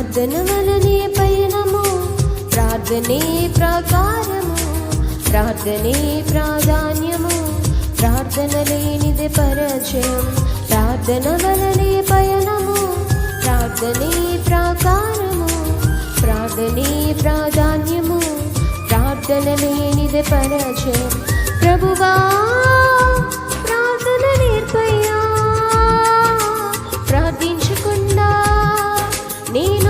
ప్రార్థన వలనే పయనము, ప్రార్థనే ప్రాకారము, ప్రార్థనే ప్రాధాన్యము, ప్రార్థన లేనిదే పరిచయం. ప్రార్థన వలనే పయనము, ప్రార్థనే ప్రాకారము, ప్రార్థనే ప్రాధాన్యము, ప్రార్థన లేనిదే పరిచయం. ప్రభువా ప్రార్థన నేర్పయ్యా, ప్రార్థించకుండా నేను